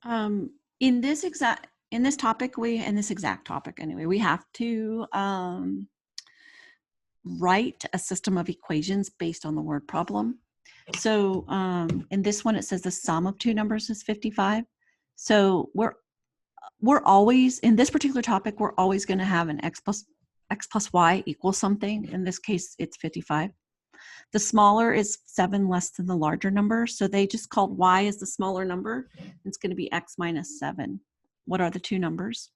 Um, in this exact topic anyway, we have to write a system of equations based on the word problem. So in this one, it says the sum of two numbers is 55. So we're always, in this particular topic, we're always going to have an x plus y equals something. In this case, it's 55. The smaller is 7 less than the larger number. So they just called y as the smaller number. It's going to be x minus 7. What are the two numbers?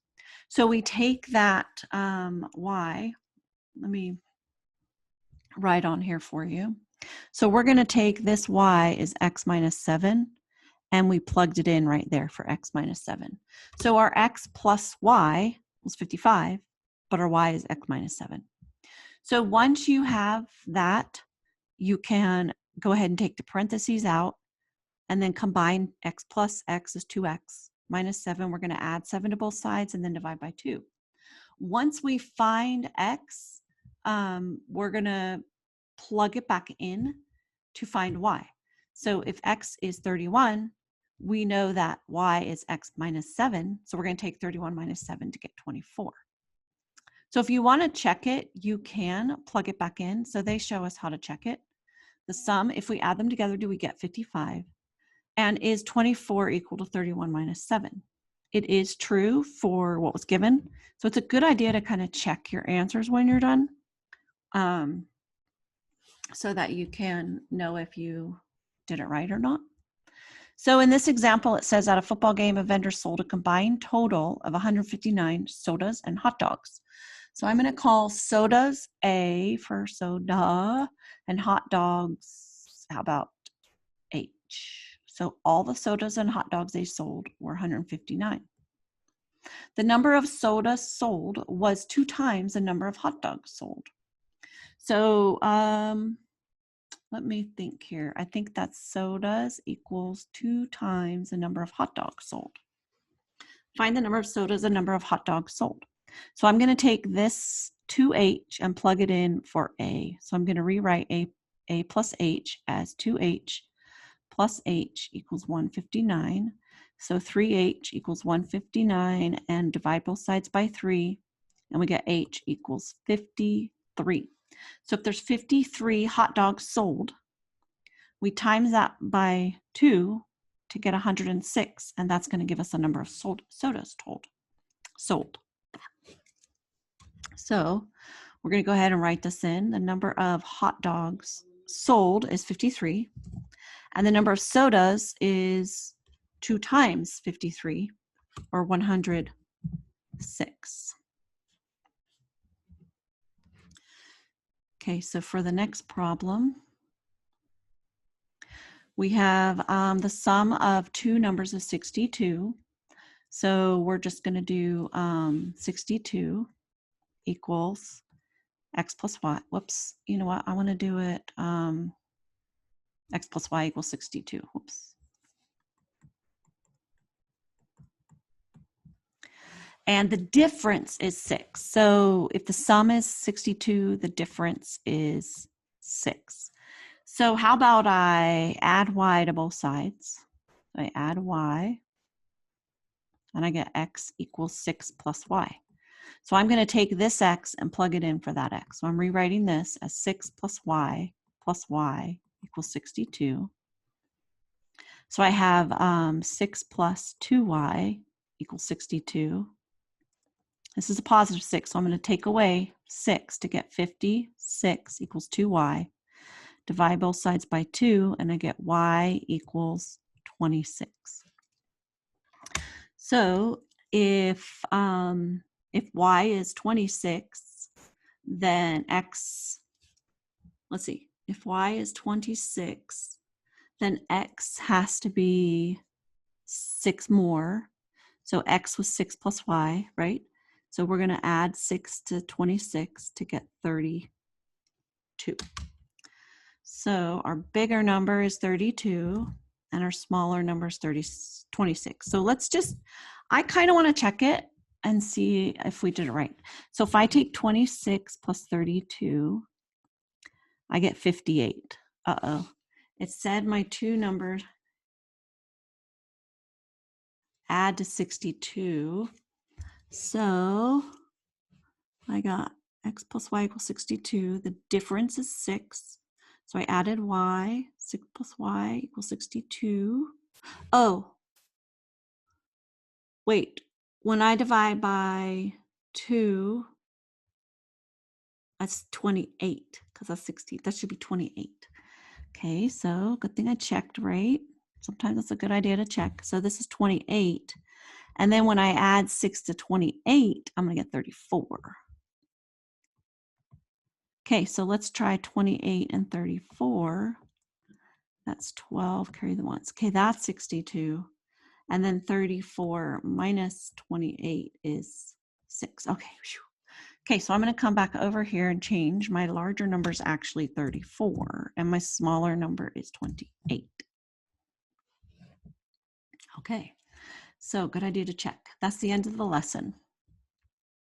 So we take that y. Let me write on here for you. So we're going to take this y is x minus 7, and we plugged it in right there for x minus 7. So our x plus y was 55, but our y is x minus 7. So once you have that, you can go ahead and take the parentheses out and then combine x plus x is 2x minus 7. We're going to add 7 to both sides and then divide by 2. Once we find x, we're going to plug it back in to find y. So if x is 31, we know that y is x minus 7. So we're going to take 31 minus 7 to get 24. So if you want to check it, you can plug it back in. So they show us how to check it. The sum, if we add them together, do we get 55? And is 24 equal to 31 minus 7? It is true for what was given. So it's a good idea to kind of check your answers when you're done, so that you can know if you did it right or not. So in this example, it says at a football game, a vendor sold a combined total of 159 sodas and hot dogs. So I'm going to call sodas A for soda and hot dogs, how about H? So all the sodas and hot dogs they sold were 159. The number of sodas sold was 2 times the number of hot dogs sold. So let me think here. I think that sodas equals 2 times the number of hot dogs sold. Find the number of sodas and number of hot dogs sold. So I'm going to take this 2H and plug it in for A. So I'm going to rewrite A plus H as 2H plus H equals 159. So 3H equals 159 and divide both sides by 3 and we get H equals 53. So if there's 53 hot dogs sold, we times that by 2 to get 106, and that's going to give us the number of sodas sold. So we're going to go ahead and write this in. The number of hot dogs sold is 53, and the number of sodas is 2 times 53, or 106. Okay, so for the next problem, we have the sum of two numbers is 62. So we're just going to do 62 equals x plus y. Whoops, you know what? I want to do it x plus y equals 62. Whoops. And the difference is 6. So if the sum is 62, the difference is 6. So how about I add y to both sides? I add y, and I get x equals 6 plus y. So I'm going to take this x and plug it in for that x. So I'm rewriting this as 6 plus y equals 62. So I have 6 plus 2y equals 62. This is a positive 6, so I'm going to take away 6 to get 56 equals 2y. Divide both sides by 2, and I get y equals 26. So if y is 26, then x, let's see, if y is 26, then x has to be 6 more. So x was 6 plus y, right? So we're going to add 6 to 26 to get 32. So our bigger number is 32, and our smaller number is 26. So let's just, I kind of want to check it and see if we did it right. So if I take 26 plus 32, I get 58. Uh-oh. It said my two numbers. add to 62. So I got x plus y equals 62. The difference is 6. So I added y. 6 plus y equals 62. Oh, wait. When I divide by 2, that's 28 because that's 60. That should be 28. Okay, so good thing I checked, right? Sometimes it's a good idea to check. So this is 28. And then when I add 6 to 28, I'm going to get 34. Okay, so let's try 28 and 34. That's 12, carry the ones. Okay, that's 62. And then 34 minus 28 is 6. Okay, whew. Okay, so I'm going to come back over here and change. My larger number is actually 34, and my smaller number is 28. Okay, so good idea to check. That's the end of the lesson.